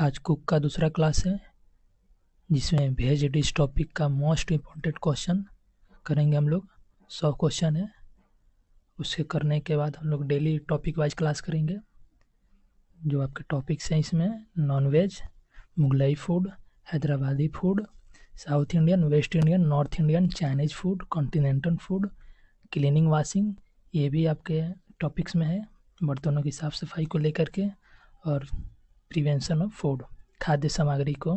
आज कुक का दूसरा क्लास है जिसमें वेज डिश टॉपिक का मोस्ट इम्पोर्टेंट क्वेश्चन करेंगे हम लोग। 100 क्वेश्चन है। उसके करने के बाद हम लोग डेली टॉपिक वाइज क्लास करेंगे। जो आपके टॉपिक्स हैं इसमें non veg, Mughlai food, Hyderabadi food, south Indian, west Indian, north Indian, Chinese food, continental food, cleaning washing, ये भी आपके टॉपिक्स में है। बर्तनों की साफ़ सफाई को लेकर के और प्रिवेंशन ऑफ फूड, खाद्य सामग्री को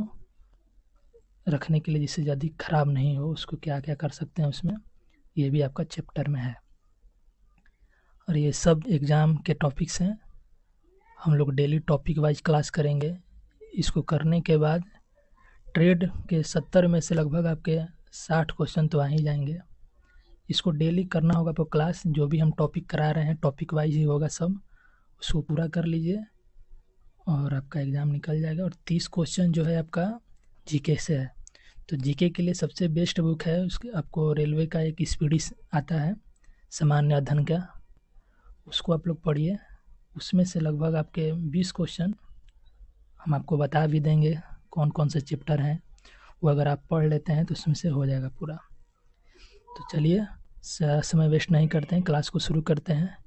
रखने के लिए जिससे जल्दी ख़राब नहीं हो उसको क्या क्या कर सकते हैं उसमें, ये भी आपका चैप्टर में है। और ये सब एग्ज़ाम के टॉपिक्स हैं। हम लोग डेली टॉपिक वाइज क्लास करेंगे। इसको करने के बाद ट्रेड के 70 में से लगभग आपके 60 क्वेश्चन तो आ ही जाएंगे। इसको डेली करना होगा आपको क्लास। जो भी हम टॉपिक करा रहे हैं टॉपिक वाइज ही होगा सब, उसको पूरा कर लीजिए और आपका एग्ज़ाम निकल जाएगा। और 30 क्वेश्चन जो है आपका जीके से है। तो जीके के लिए सबसे बेस्ट बुक है उसके, आपको रेलवे का एक स्पीडी आता है सामान्य अध्ययन का, उसको आप लोग पढ़िए। उसमें से लगभग आपके 20 क्वेश्चन हम आपको बता भी देंगे कौन कौन से चैप्टर हैं। वो अगर आप पढ़ लेते हैं तो उसमें से हो जाएगा पूरा। तो चलिए समय वेस्ट नहीं करते हैं, क्लास को शुरू करते हैं।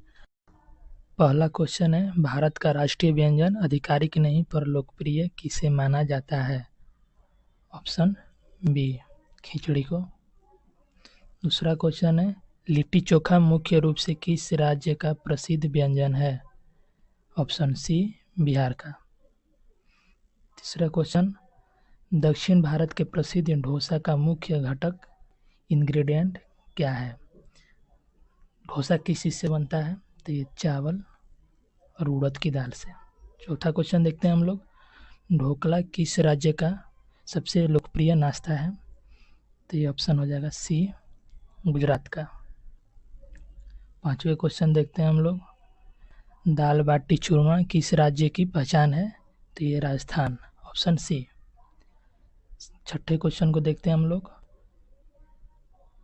पहला क्वेश्चन है, भारत का राष्ट्रीय व्यंजन आधिकारिक नहीं पर लोकप्रिय किसे माना जाता है? ऑप्शन बी, खिचड़ी को। दूसरा क्वेश्चन है, लिट्टी चोखा मुख्य रूप से किस राज्य का प्रसिद्ध व्यंजन है? ऑप्शन सी, बिहार का। तीसरा क्वेश्चन, दक्षिण भारत के प्रसिद्ध डोसा का मुख्य घटक इंग्रेडिएंट क्या है? डोसा किस चीज़ से बनता है? तो ये चावल और उड़द की दाल से। चौथा क्वेश्चन देखते हैं हम लोग, ढोकला किस राज्य का सबसे लोकप्रिय नाश्ता है? तो ये ऑप्शन हो जाएगा सी, गुजरात का। पांचवें क्वेश्चन देखते हैं हम लोग, दाल बाटी चूरमा किस राज्य की पहचान है? तो ये राजस्थान, ऑप्शन सी। छठे क्वेश्चन को देखते हैं हम लोग,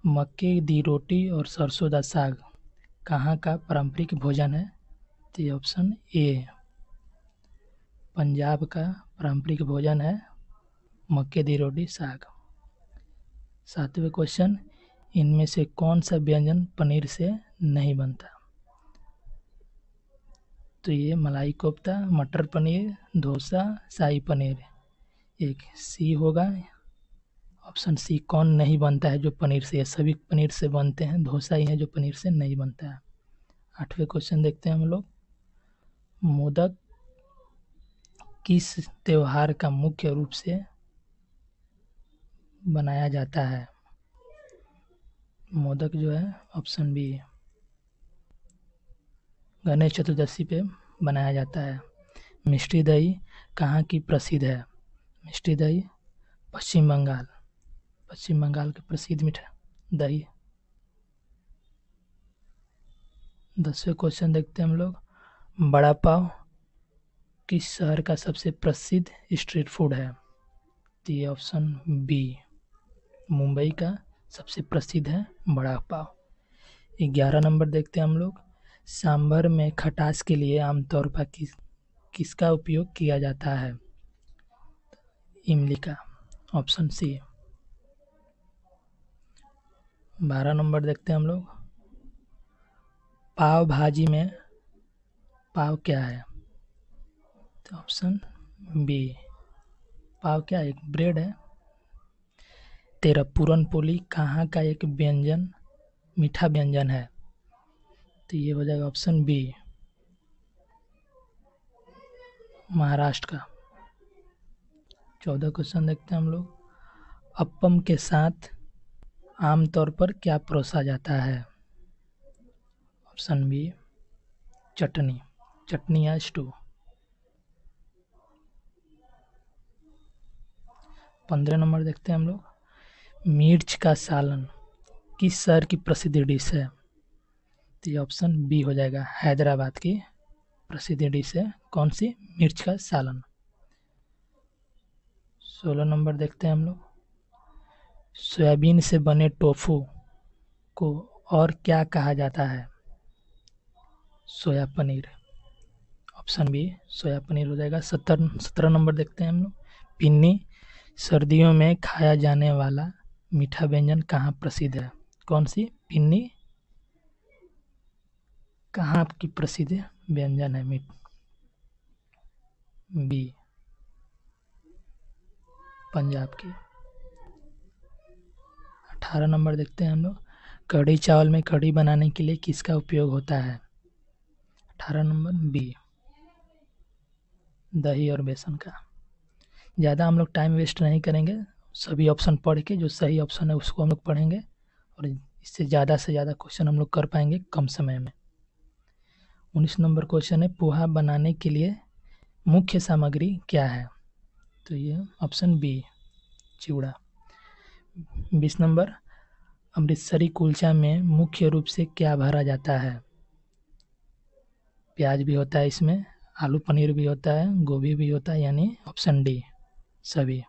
मक्के दी रोटी और सरसों दा साग कहाँ का पारंपरिक भोजन है? तो ये ऑप्शन ए, पंजाब का पारंपरिक भोजन है मक्के दी रोटी साग। सातवें क्वेश्चन, इनमें से कौन सा व्यंजन पनीर से नहीं बनता? तो ये मलाई कोफ्ता, मटर पनीर, डोसा, शाही पनीर। एक सी होगा, ऑप्शन सी, कौन नहीं बनता है जो पनीर से? सभी पनीर से बनते हैं, डोसा ही है जो पनीर से नहीं बनता है। आठवें क्वेश्चन देखते हैं हम लोग, मोदक किस त्योहार का मुख्य रूप से बनाया जाता है? मोदक जो है ऑप्शन बी, गणेश चतुर्दशी पे बनाया जाता है। मिष्टी दही कहाँ की प्रसिद्ध है? मिष्टी दही पश्चिम बंगाल, पश्चिम बंगाल की प्रसिद्ध मिठाई दही। 10वें क्वेश्चन देखते हैं हम लोग, बड़ा पाव किस शहर का सबसे प्रसिद्ध स्ट्रीट फूड है? तो ये ऑप्शन बी, मुंबई का सबसे प्रसिद्ध है बड़ा पाव। 11 नंबर देखते हैं हम लोग, सांभर में खटास के लिए आमतौर पर किसका उपयोग किया जाता है? इमली का, ऑप्शन सी। 12 नंबर देखते हैं हम लोग, पाव भाजी में पाव क्या है? तो ऑप्शन बी, पाव क्या है? एक ब्रेड है। 13, पूरन पोली कहाँ का एक व्यंजन, मीठा व्यंजन है? तो ये हो जाएगा ऑप्शन बी, महाराष्ट्र का। 14 क्वेश्चन देखते हैं हम लोग, अप्पम के साथ आमतौर पर क्या परोसा जाता है? ऑप्शन बी, चटनी, चटनी या स्टू। 15 नंबर देखते हैं हम लोग, मिर्च का सालन किस शहर की प्रसिद्ध डिश है? तो ये ऑप्शन बी हो जाएगा, हैदराबाद की प्रसिद्ध डिश है। कौन सी? मिर्च का सालन। 16 नंबर देखते हैं हम लोग, सोयाबीन से बने टोफू को और क्या कहा जाता है? सोया पनीर, ऑप्शन बी सोया पनीर हो जाएगा। 17 नंबर देखते हैं हम लोग। पिन्नी सर्दियों में खाया जाने वाला मीठा व्यंजन कहाँ प्रसिद्ध है? कौन सी पिन्नी कहाँ आपकी प्रसिद्ध व्यंजन है? बी पंजाब की। 18 नंबर देखते हैं हम लोग। कढ़ी चावल में कढ़ी बनाने के लिए किसका उपयोग होता है? 18 नंबर बी दही और बेसन का। ज़्यादा हम लोग टाइम वेस्ट नहीं करेंगे, सभी ऑप्शन पढ़ के जो सही ऑप्शन है उसको हम लोग पढ़ेंगे और इससे ज़्यादा से ज़्यादा क्वेश्चन हम लोग कर पाएंगे कम समय में। 19 नंबर क्वेश्चन है, पोहा बनाने के लिए मुख्य सामग्री क्या है? तो ये ऑप्शन बी चिवड़ा। 20 नंबर, अमृतसरी कुलचा में मुख्य रूप से क्या भरा जाता है? प्याज भी होता है इसमें, आलू पनीर भी होता है, गोभी भी होता है, यानी ऑप्शन डी सभी।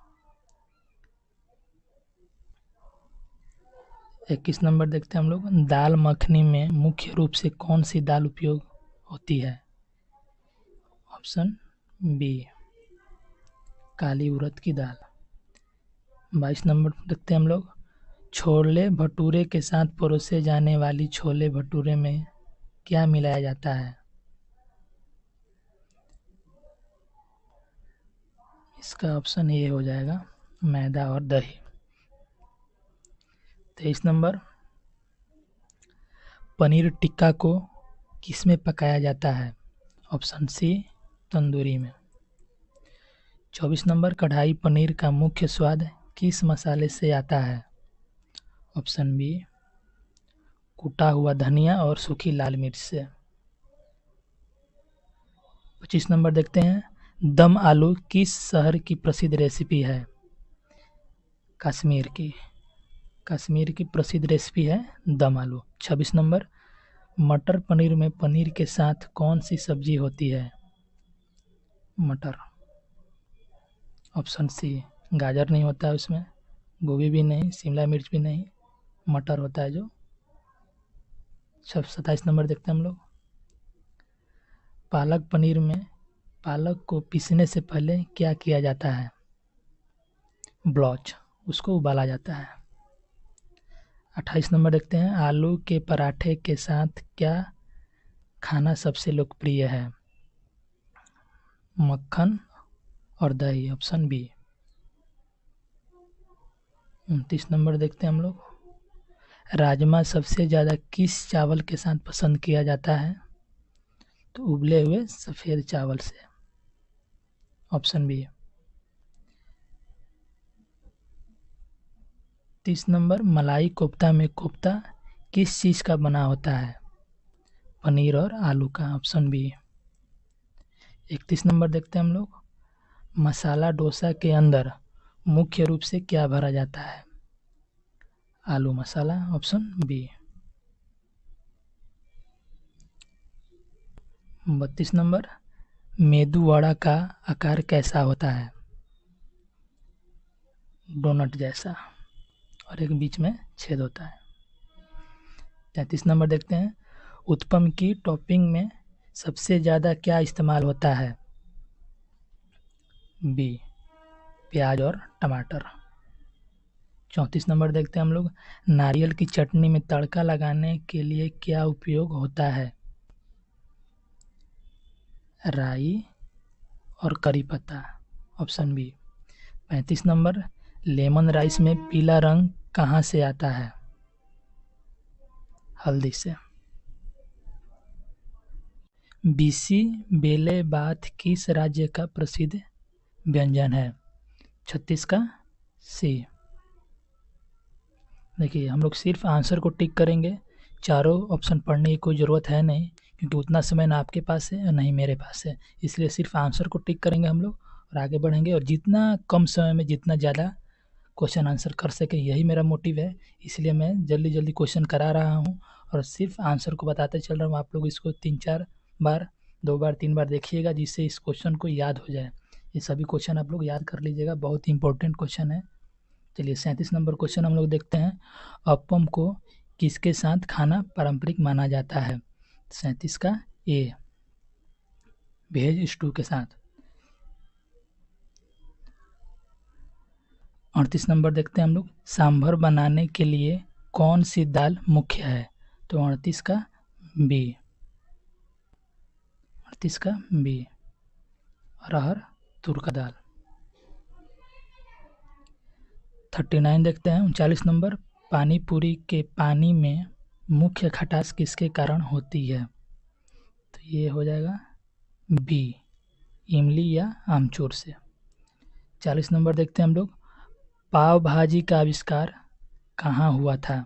21 नंबर देखते हैं हम लोग। दाल मखनी में मुख्य रूप से कौन सी दाल उपयोग होती है? ऑप्शन बी काली उड़द की दाल। 22 नंबर देखते हैं हम लोग। छोले भटूरे के साथ परोसे जाने वाली छोले भटूरे में क्या मिलाया जाता है? इसका ऑप्शन ए हो जाएगा मैदा और दही। 23 नंबर, पनीर टिक्का को किसमें पकाया जाता है? ऑप्शन सी तंदूरी में। 24 नंबर, कढ़ाई पनीर का मुख्य स्वाद किस मसाले से आता है? ऑप्शन बी कुटा हुआ धनिया और सूखी लाल मिर्च से। 25 नंबर देखते हैं। दम आलू किस शहर की प्रसिद्ध रेसिपी है? कश्मीर की प्रसिद्ध रेसिपी है दम आलू। 26 नंबर, मटर पनीर में पनीर के साथ कौन सी सब्जी होती है? मटर। ऑप्शन सी गाजर नहीं होता है उसमें, गोभी भी नहीं, शिमला मिर्च भी नहीं, मटर होता है जो। 27 नंबर देखते हैं हम लोग। पालक पनीर में पालक को पीसने से पहले क्या किया जाता है? ब्लॉच, उसको उबाला जाता है। 28 नंबर देखते हैं। आलू के पराठे के साथ क्या खाना सबसे लोकप्रिय है? मक्खन और दही, ऑप्शन बी। 29 नंबर देखते हैं हम लोग। राजमा सबसे ज़्यादा किस चावल के साथ पसंद किया जाता है? तो उबले हुए सफ़ेद चावल से, ऑप्शन बी। 30 नंबर, मलाई कोफ्ता में कोफ्ता किस चीज़ का बना होता है? पनीर और आलू का, ऑप्शन बी। 31 नंबर देखते हैं हम लोग। मसाला डोसा के अंदर मुख्य रूप से क्या भरा जाता है? आलू मसाला, ऑप्शन बी। 32 नंबर, मेदू वड़ा का आकार कैसा होता है? डोनट जैसा और एक बीच में छेद होता है। 33 नंबर देखते हैं। उत्पम की टॉपिंग में सबसे ज़्यादा क्या इस्तेमाल होता है? बी प्याज और टमाटर। 34 नंबर देखते हैं हम लोग। नारियल की चटनी में तड़का लगाने के लिए क्या उपयोग होता है? राई और करी पत्ता, option B. 35 number, lemon rice में पीला रंग कहाँ से आता है? हल्दी से। बीसी बेले बाथ किस राज्य का प्रसिद्ध व्यंजन है? 36 का सी। देखिए हम लोग सिर्फ आंसर को टिक करेंगे, चारों ऑप्शन पढ़ने की कोई ज़रूरत है नहीं, क्योंकि उतना समय ना आपके पास है और नहीं मेरे पास है। इसलिए सिर्फ आंसर को टिक करेंगे हम लोग और आगे बढ़ेंगे, और जितना कम समय में जितना ज़्यादा क्वेश्चन आंसर कर सके, यही मेरा मोटिव है। इसलिए मैं जल्दी जल्दी क्वेश्चन करा रहा हूँ और सिर्फ आंसर को बताते चल रहा हूँ। आप लोग इसको 3-4 बार, 2 बार, 3 बार देखिएगा, जिससे इस क्वेश्चन को याद हो जाए। ये सभी क्वेश्चन आप लोग याद कर लीजिएगा, बहुत ही इंपॉर्टेंट क्वेश्चन है। चलिए 37 नंबर क्वेश्चन हम लोग देखते हैं। अप्पम को किसके साथ खाना पारंपरिक माना जाता है? 37 का ए भेज स्टू के साथ। 38 नंबर देखते हैं हम लोग, सांभर बनाने के लिए कौन सी दाल मुख्य है? तो 38 का बी, 38 का बी, अरहर तुर का दाल। 39 देखते हैं, 39 नंबर, पानी पूरी के पानी में मुख्य खटास किसके कारण होती है? तो ये हो जाएगा बी, इमली या आमचूर से। 40 नंबर देखते हैं हम लोग, पाव भाजी का आविष्कार कहाँ हुआ था?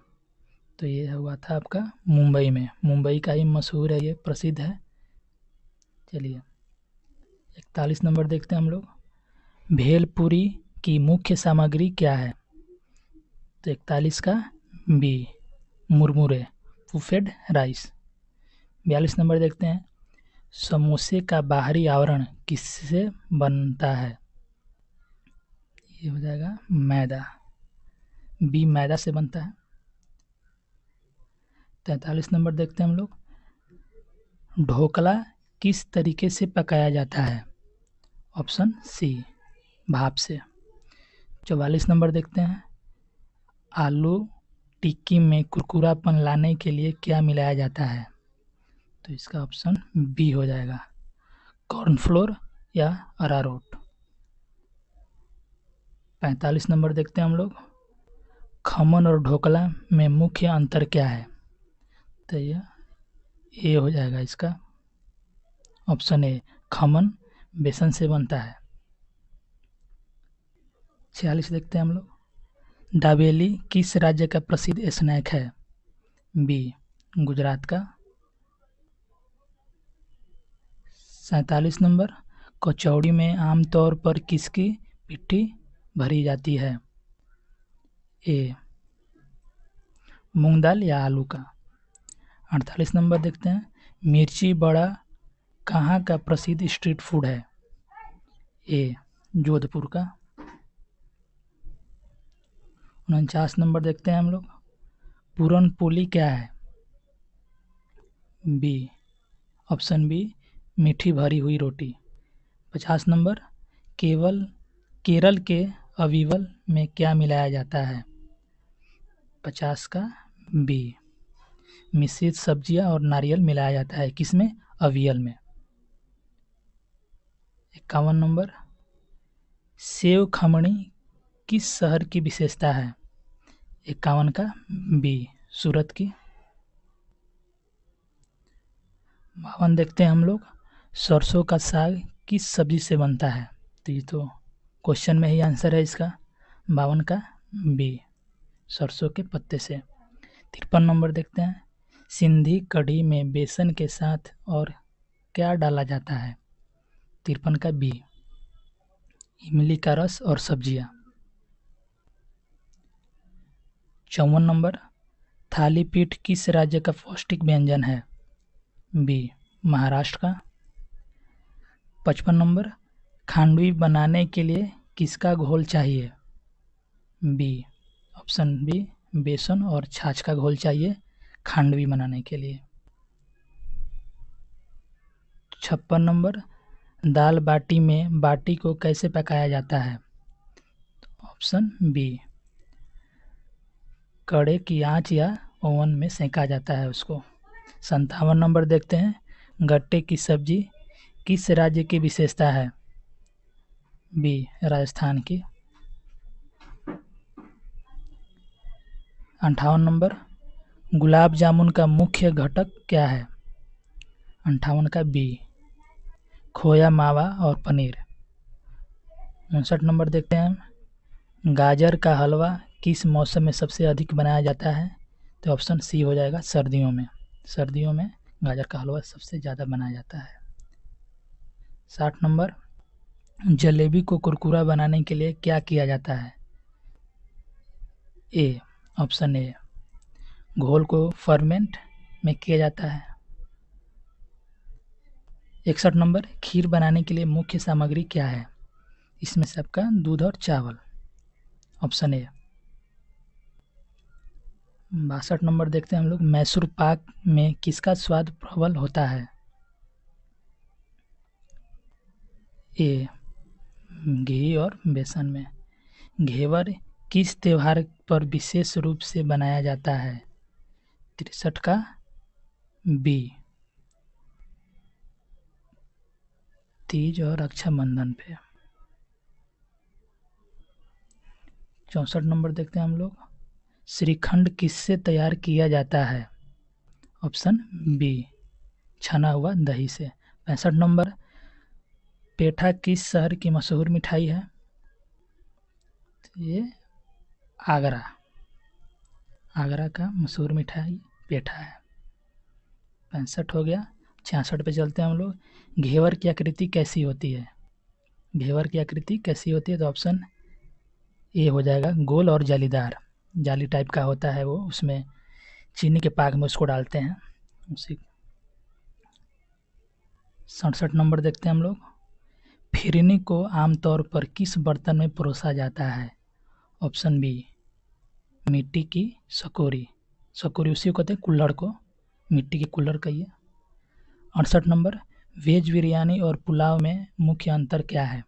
तो ये हुआ था आपका मुंबई में। मुंबई का ही मशहूर है, ये प्रसिद्ध है। चलिए 41 नंबर देखते हैं हम लोग, भेलपुरी की मुख्य सामग्री क्या है? तो 41 का बी, मुरमुरे, पुफेड राइस। 42 नंबर देखते हैं, समोसे का बाहरी आवरण किससे बनता है? ये हो जाएगा मैदा, बी, मैदा से बनता है। 43 नंबर देखते हैं हम लोग, ढोकला किस तरीके से पकाया जाता है? ऑप्शन सी, भाप से। 44 नंबर देखते हैं, आलू टिक्की में कुरकुरापन लाने के लिए क्या मिलाया जाता है? तो इसका ऑप्शन बी हो जाएगा, कॉर्नफ्लोर या अरारोट। 45 नंबर देखते हैं हम लोग, खमन और ढोकला में मुख्य अंतर क्या है? तो ये हो जाएगा इसका ऑप्शन ए, खमन बेसन से बनता है। 46 देखते हैं हम लोग, दाबेली किस राज्य का प्रसिद्ध स्नैक है? बी, गुजरात का। 47 नंबर, कचौड़ी में आमतौर पर किसकी पिट्ठी भरी जाती है? ए, मूंग दाल या आलू का। 48 नंबर देखते हैं, मिर्ची बड़ा कहाँ का प्रसिद्ध स्ट्रीट फूड है? ए, जोधपुर का। 49 नंबर देखते हैं हम लोग, पूरनपोली क्या है? बी, ऑप्शन बी, मीठी भरी हुई रोटी। 50 नंबर, केरल के अविवल में क्या मिलाया जाता है? 50 का बी, मिश्रित सब्जियां और नारियल मिलाया जाता है। किसमें? अवियल में। 51 नंबर, सेव खमणी किस शहर की विशेषता है? 51 का बी, सूरत की। 52 देखते हैं हम लोग, सरसों का साग किस सब्जी से बनता है? तो ये तो क्वेश्चन में ही आंसर है इसका, 52 का बी, सरसों के पत्ते से। 53 नंबर देखते हैं, सिंधी कढ़ी में बेसन के साथ और क्या डाला जाता है? 53 का बी, इमली का रस और सब्जियां। 54 नंबर, थाली पीठ किस राज्य का पौष्टिक व्यंजन है? बी, महाराष्ट्र का। 55 नंबर, खांडवी बनाने के लिए किसका घोल चाहिए? बी, ऑप्शन बी, बेसन और छाछ का घोल चाहिए खांडवी बनाने के लिए। 56 नंबर, दाल बाटी में बाटी को कैसे पकाया जाता है? ऑप्शन बी, कड़े की आंच या ओवन में सेका जाता है उसको। 57 नंबर देखते हैं, गट्टे की सब्जी किस राज्य की विशेषता है? बी, राजस्थान की। 58 नंबर, गुलाब जामुन का मुख्य घटक क्या है? 58 का बी, खोया, मावा और पनीर। 59 नंबर देखते हैं, गाजर का हलवा किस मौसम में सबसे अधिक बनाया जाता है? तो ऑप्शन सी हो जाएगा, सर्दियों में। सर्दियों में गाजर का हलवा सबसे ज़्यादा बनाया जाता है। 60 नंबर, जलेबी को कुरकुरा बनाने के लिए क्या किया जाता है? ए, ऑप्शन ए, घोल को फर्मेंट में किया जाता है। 61 नंबर, खीर बनाने के लिए मुख्य सामग्री क्या है? इसमें से आपका दूध और चावल। Option A. 62 नंबर देखते हैं हम लोग, मैसूर पाक में किसका स्वाद प्रबल होता है? ए घी और बेसन में। घेवर किस त्योहार पर विशेष रूप से बनाया जाता है? 63 का बी तीज और रक्षाबंधन पे। 64 नंबर देखते हैं हम लोग। श्रीखंड किससे तैयार किया जाता है? ऑप्शन बी छना हुआ दही से। 65 नंबर। पेठा किस शहर की मशहूर मिठाई है? ये आगरा का मशहूर मिठाई पेठा है। 65 हो गया। 66 पे चलते हैं हम लोग। घेवर की आकृति कैसी होती है? घेवर की आकृति कैसी होती है? तो ऑप्शन ए हो जाएगा गोल और जालीदार, जाली टाइप का होता है वो, उसमें चीनी के पाक में उसको डालते हैं उसी। 67 नंबर देखते हैं हम लोग। फिरनी को आमतौर पर किस बर्तन में परोसा जाता है? ऑप्शन बी मिट्टी की सकोरी उसी को कहते हैं कुल्हड़ को, मिट्टी की कुल्हड़ कहिए। 68 नंबर। वेज बिरयानी और पुलाव में मुख्य अंतर क्या है?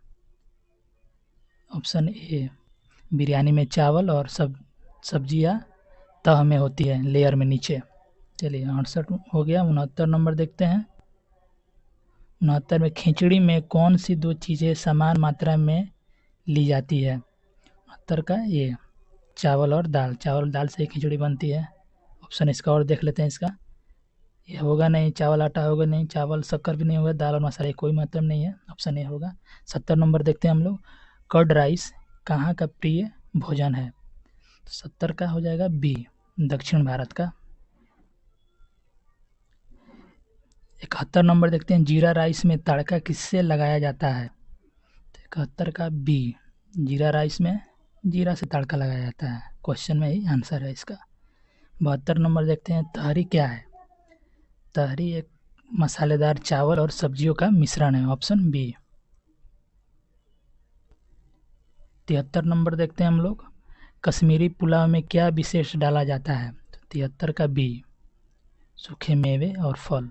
ऑप्शन ए बिरयानी में चावल और सब्जियां तह में होती है, लेयर में नीचे। चलिए 68 हो गया। 69 नंबर देखते हैं। 69 में खिचड़ी में कौन सी दो चीज़ें समान मात्रा में ली जाती है? 69 का ये चावल और दाल से खिचड़ी बनती है। ऑप्शन इसका और देख लेते हैं। इसका ये होगा नहीं, चावल आटा होगा नहीं, चावल शक्कर भी नहीं होगा, दाल और मसाला कोई मतलब नहीं है। ऑप्शन ए होगा। 70 नंबर देखते हैं हम लोग। कर्ड राइस कहाँ का प्रिय भोजन है? तो 70 का हो जाएगा बी दक्षिण भारत का। 71 नंबर देखते हैं। जीरा राइस में तड़का किससे लगाया जाता है? तो 71 का बी जीरा राइस में जीरा से तड़का लगाया जाता है। क्वेश्चन में ही आंसर है इसका। 72 नंबर देखते हैं। तहरी क्या है? तहरी एक मसालेदार चावल और सब्जियों का मिश्रण है। Option B. 73 नंबर देखते हैं हम लोग। कश्मीरी पुलाव में क्या विशेष डाला जाता है? तो 73 का बी सूखे मेवे और फल।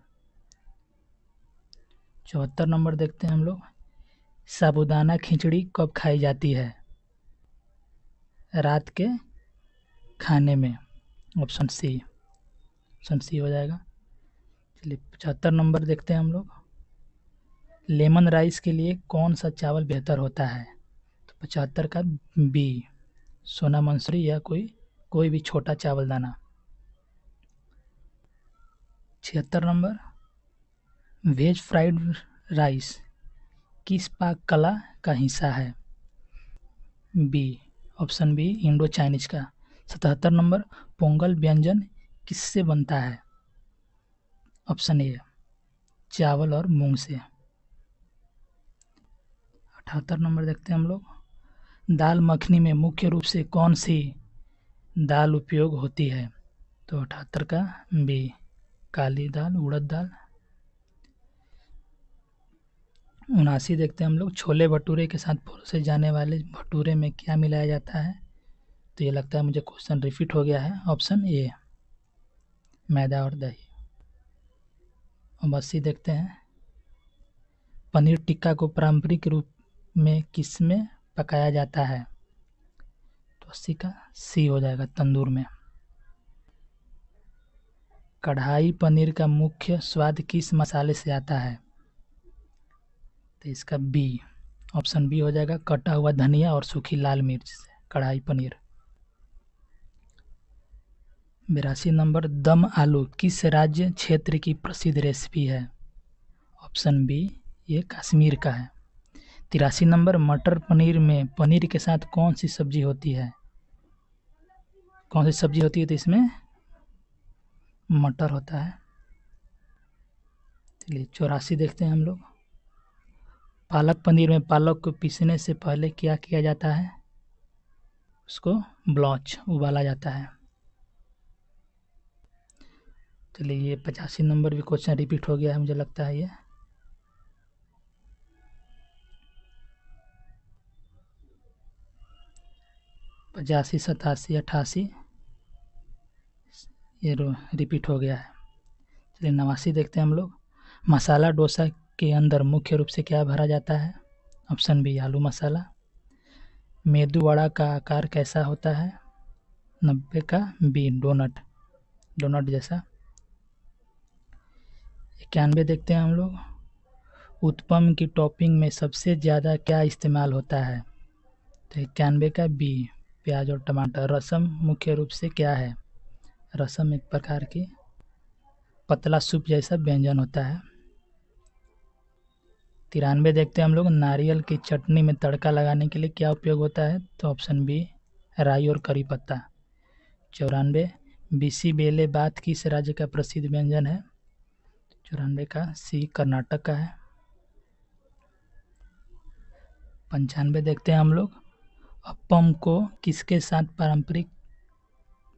74 नंबर देखते हैं हम लोग। साबूदाना खिचड़ी कब खाई जाती है? रात के खाने में। ऑप्शन सी हो जाएगा। चलिए 75 नंबर देखते हैं हम लोग। लेमन राइस के लिए कौन सा चावल बेहतर होता है? तो 75 का बी सोना मंसूरी या कोई भी छोटा चावल दाना। 76 नंबर। वेज फ्राइड राइस किस पाक कला का हिस्सा है? B option B Indo Chinese का। 77 नंबर। पोंगल व्यंजन किससे बनता है? ऑप्शन ए चावल और मूंग से। 78 नंबर देखते हैं हम लोग। दाल मखनी में मुख्य रूप से कौन सी दाल उपयोग होती है? तो 78 का बी काली दाल, उड़द दाल। 79 देखते हैं हम लोग। छोले भटूरे के साथ परोसे जाने वाले भटूरे में क्या मिलाया जाता है? तो ये लगता है मुझे क्वेश्चन रिपीट हो गया है। ऑप्शन ए मैदा और दही। 80 देखते हैं। पनीर टिक्का को पारंपरिक रूप में किस में पकाया जाता है? तो 80 का सी हो जाएगा तंदूर में। कढ़ाई पनीर का मुख्य स्वाद किस मसाले से आता है? तो इसका बी ऑप्शन बी हो जाएगा कटा हुआ धनिया और सूखी लाल मिर्च से कढ़ाई पनीर। 82 नंबर। दम आलू किस राज्य क्षेत्र की प्रसिद्ध रेसिपी है? ऑप्शन बी ये कश्मीर का है। 83 नंबर। मटर पनीर में पनीर के साथ कौन सी सब्जी होती है? तो इसमें मटर होता है। चलिए 84 देखते हैं हम लोग। पालक पनीर में पालक को पीसने से पहले क्या किया जाता है? उसको ब्लॉच उबाला जाता है। चलिए ये 85 नंबर भी क्वेश्चन रिपीट हो गया है मुझे लगता है। ये 85, 87, 88 ये रिपीट हो गया है। चलिए 89 देखते हैं हम लोग। मसाला डोसा के अंदर मुख्य रूप से क्या भरा जाता है? ऑप्शन बी आलू मसाला। मेदू वड़ा का आकार कैसा होता है? 90 का बी डोनट, डोनट जैसा। 91 देखते हैं हम लोग, उत्पम की टॉपिंग में सबसे ज़्यादा क्या इस्तेमाल होता है? तो 91 का बी प्याज और टमाटर। रसम मुख्य रूप से क्या है? रसम एक प्रकार की पतला सूप जैसा व्यंजन होता है। 93 देखते हैं हम लोग, नारियल की चटनी में तड़का लगाने के लिए क्या उपयोग होता है? तो ऑप्शन बी राई और करी पत्ता। 94 बिसी बेले बात किस राज्य का प्रसिद्ध व्यंजन है? 94 का सी कर्नाटक का है। 95 देखते हैं हम लोग, अप्पम को किसके साथ पारंपरिक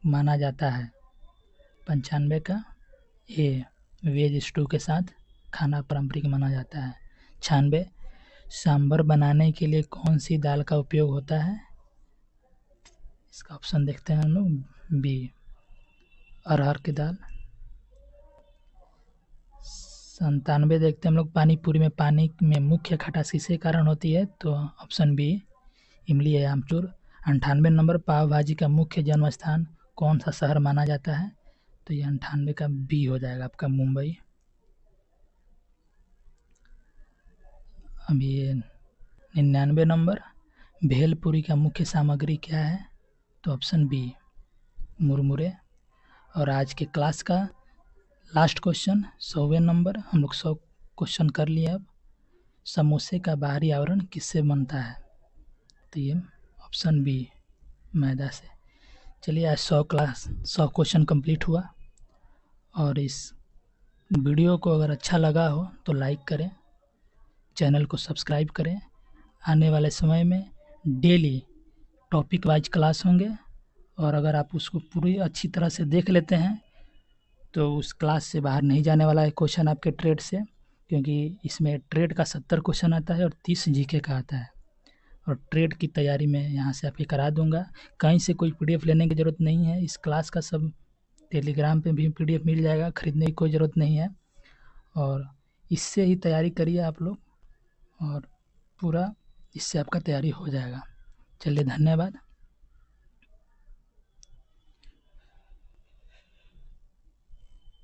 माना जाता है? 95 का ए वेज स्टू के साथ खाना पारंपरिक माना जाता है। 96 सांभर बनाने के लिए कौन सी दाल का उपयोग होता है? इसका ऑप्शन देखते हैं हम लोग, बी अरहर की दाल। 97 देखते हैं हम लोग, पानी पूरी में पानी में मुख्य खटास किसके कारण होती है? तो ऑप्शन बी इमली या आमचूर। 98 नंबर, पाव भाजी का मुख्य जन्म स्थान कौन सा शहर माना जाता है? तो ये 98 का बी हो जाएगा आपका, मुंबई। अभी 99 नंबर, भेलपुरी का मुख्य सामग्री क्या है? तो ऑप्शन बी मुरमुरे। और आज के क्लास का लास्ट क्वेश्चन 100वें नंबर, हम लोग 100 क्वेश्चन कर लिए। अब समोसे का बाहरी आवरण किससे बनता है? तो ये ऑप्शन बी मैदा से। चलिए आज 100 क्वेश्चन कंप्लीट हुआ। और इस वीडियो को अगर अच्छा लगा हो तो लाइक करें, चैनल को सब्सक्राइब करें। आने वाले समय में डेली टॉपिक वाइज क्लास होंगे, और अगर आप उसको पूरी अच्छी तरह से देख लेते हैं तो उस क्लास से बाहर नहीं जाने वाला है क्वेश्चन आपके ट्रेड से, क्योंकि इसमें ट्रेड का 70 क्वेश्चन आता है और 30 जीके का आता है। और ट्रेड की तैयारी मैं यहाँ से आपकी करा दूंगा, कहीं से कोई पीडीएफ लेने की ज़रूरत नहीं है। इस क्लास का सब टेलीग्राम पे भी पीडीएफ मिल जाएगा, ख़रीदने की कोई ज़रूरत नहीं है। और इससे ही तैयारी करिए आप लोग, और पूरा इससे आपका तैयारी हो जाएगा। चलिए धन्यवाद।